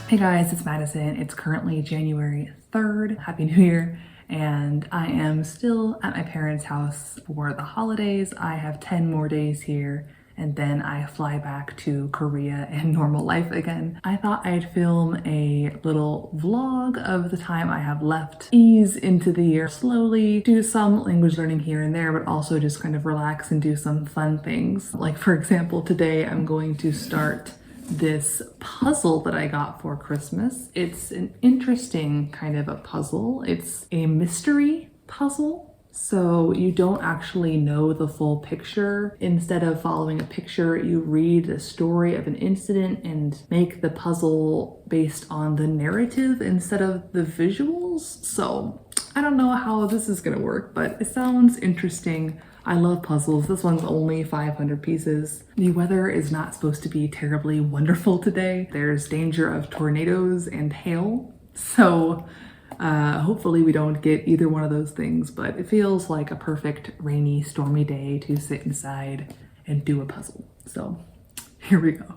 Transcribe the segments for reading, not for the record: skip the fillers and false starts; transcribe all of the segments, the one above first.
Hey guys, it's Madison. It's currently January 3rd. Happy New Year. And I am still at my parents' house for the holidays. I have 10 more days here and then I fly back to Korea and normal life again. I thought I'd film a little vlog of the time I have left, ease into the year slowly, do some language learning here and there, but also just kind of relax and do some fun things. Like for example, today I'm going to start this puzzle that I got for Christmas. It's an interesting kind of a puzzle. It's a mystery puzzle. So you don't actually know the full picture. Instead of following a picture, you read the story of an incident and make the puzzle based on the narrative instead of the visuals. So I don't know how this is gonna work, but it sounds interesting. I love puzzles. This one's only 500 pieces. The weather is not supposed to be terribly wonderful today. There's danger of tornadoes and hail. So hopefully we don't get either one of those things, but it feels like a perfect rainy, stormy day to sit inside and do a puzzle. So here we go.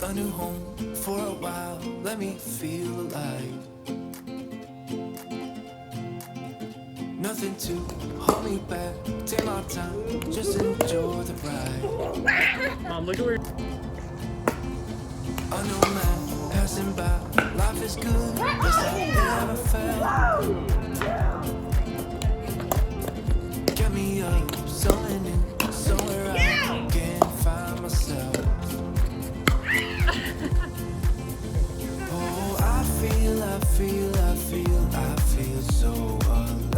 A new home for a while, let me feel alive. Nothing to hold me back, take my time, just enjoy the ride. Mom, look at where. A new man passing by, life is good, best I ever felt. Get me up, somewhere new, somewhere I can find myself. I feel so alive.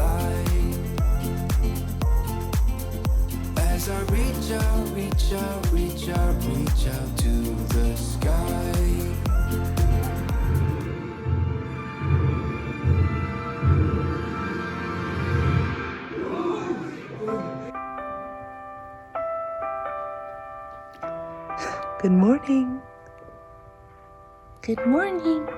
As I reach out to the sky. Good morning. Good morning.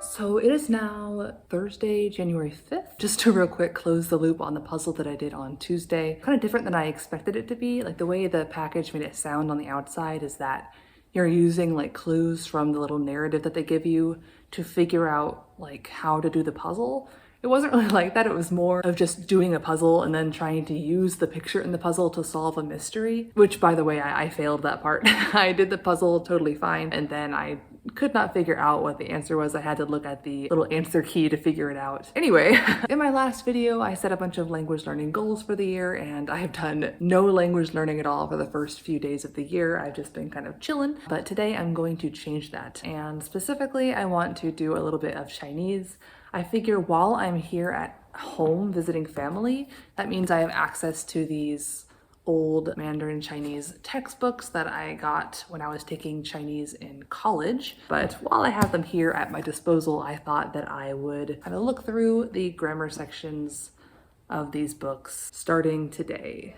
So it is now Thursday, January 5th. Just to real quick close the loop on the puzzle that I did on Tuesday. Kind of different than I expected it to be. Like the way the package made it sound on the outside is that you're using like clues from the little narrative that they give you to figure out like how to do the puzzle. It wasn't really like that. It was more of just doing a puzzle and then trying to use the picture in the puzzle to solve a mystery, which by the way, I failed that part. I did the puzzle totally fine and then I could not figure out what the answer was. I had to look at the little answer key to figure it out. Anyway, in my last video, I set a bunch of language learning goals for the year and I have done no language learning at all for the first few days of the year. I've just been kind of chilling, but today I'm going to change that. And specifically, I want to do a little bit of Chinese. I figure while I'm here at home visiting family, that means I have access to these old Mandarin Chinese textbooks that I got when I was taking Chinese in college. But while I have them here at my disposal, I thought that I would kind of look through the grammar sections of these books starting today.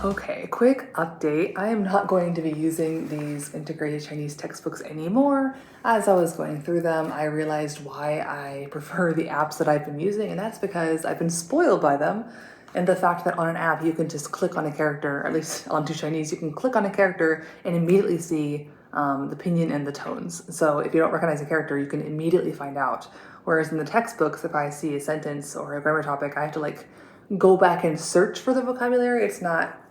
Okay, quick update. I am not going to be using these integrated Chinese textbooks anymore. As I was going through them, I realized why I prefer the apps that I've been using, and that's because I've been spoiled by them. And the fact that on an app you can just click on a character, or at least onto Chinese, you can click on a character and immediately see the pinyin and the tones. So if you don't recognize a character, you can immediately find out. Whereas in the textbooks, if I see a sentence or a grammar topic, I have to like go back and search for the vocabulary. It's not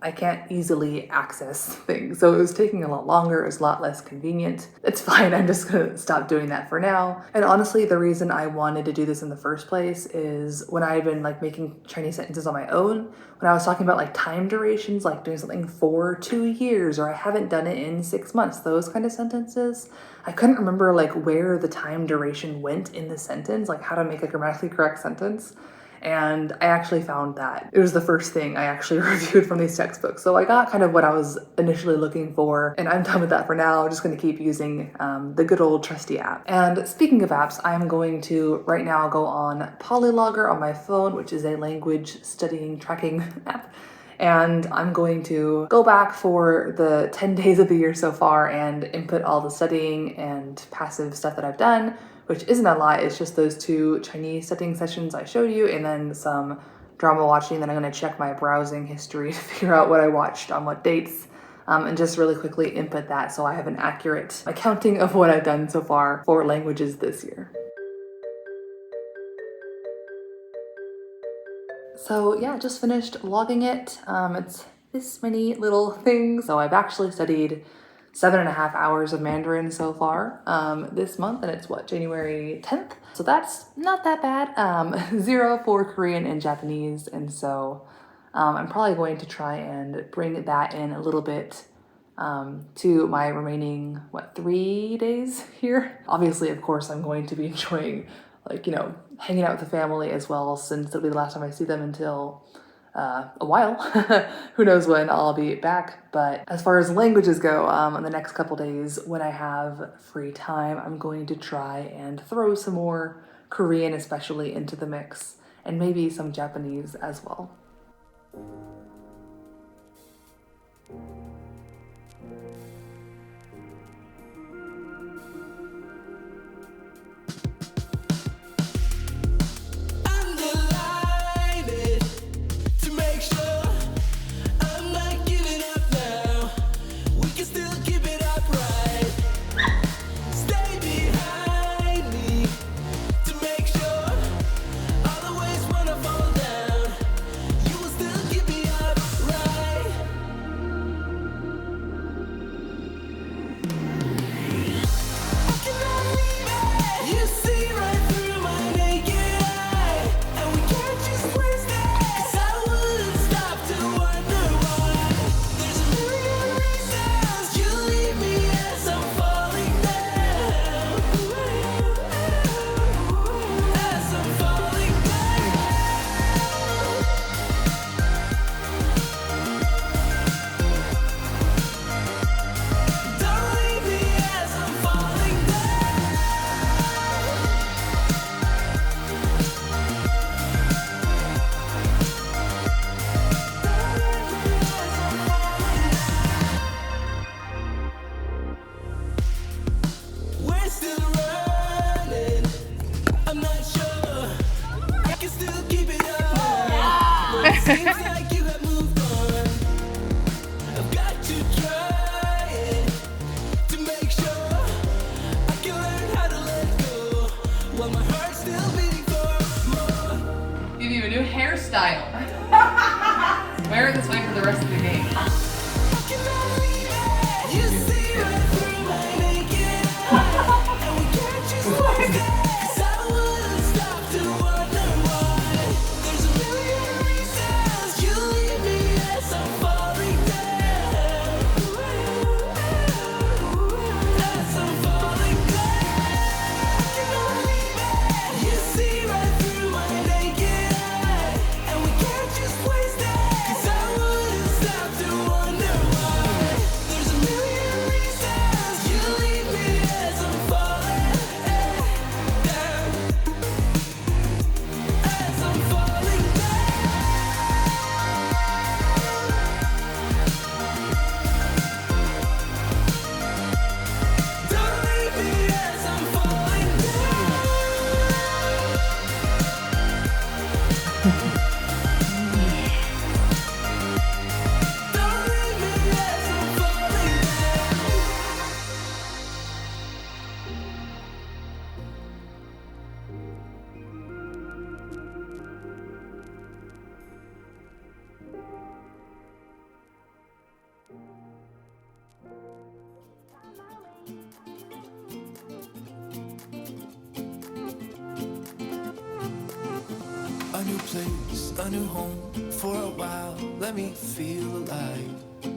I can't easily access things. So it was taking a lot longer, it was a lot less convenient. It's fine, I'm just gonna stop doing that for now. And honestly, the reason I wanted to do this in the first place is when I've been like making Chinese sentences on my own, when I was talking about like time durations, like doing something for 2 years, or I haven't done it in 6 months, those kind of sentences, I couldn't remember like where the time duration went in the sentence, like how to make a grammatically correct sentence. And I actually found that. It was the first thing I actually reviewed from these textbooks. So I got kind of what I was initially looking for, and I'm done with that for now. I'm just gonna keep using the good old trusty app. And speaking of apps, I'm going to right now go on Polylogger on my phone, which is a language studying tracking app. And I'm going to go back for the 10 days of the year so far and input all the studying and passive stuff that I've done, which isn't a lot. It's just those 2 Chinese studying sessions I showed you, and then some drama watching. Then I'm going to check my browsing history to figure out what I watched on what dates, and just really quickly input that so I have an accurate accounting of what I've done so far for languages this year. So yeah, just finished logging it. It's this many little things. So I've actually studied 7.5 hours of Mandarin so far this month, and it's what, January 10th? So that's not that bad. 0 for Korean and Japanese, and so I'm probably going to try and bring that in a little bit to my remaining, 3 days here. Obviously, of course, I'm going to be enjoying hanging out with the family as well, since it'll be the last time I see them until a while. Who knows when I'll be back. But as far as languages go, in the next couple days when I have free time, I'm going to try and throw some more Korean especially into the mix, and maybe some Japanese as well. Seems like you have moved on. I've got to try it to make sure I can learn how to let go while my heart's still beating for more. Give you a new hairstyle. Wear it this way for the rest of the game. I cannot leave it. You see right through my naked eye, and we can't just waste it. 'Cause I wouldn't stop to wonder why. There's a million reasons you leave me as I'm falling down. As I'm falling down, I cannot leave it. You see right through my naked eye, and we can't just waste it. 'Cause I wouldn't stop to wonder why. There's a million reasons you leave me as I'm falling down. As I'm falling down. Don't leave me as I'm falling down. Don't leave me as I'm falling down. place, a new home for a while. Let me feel alive.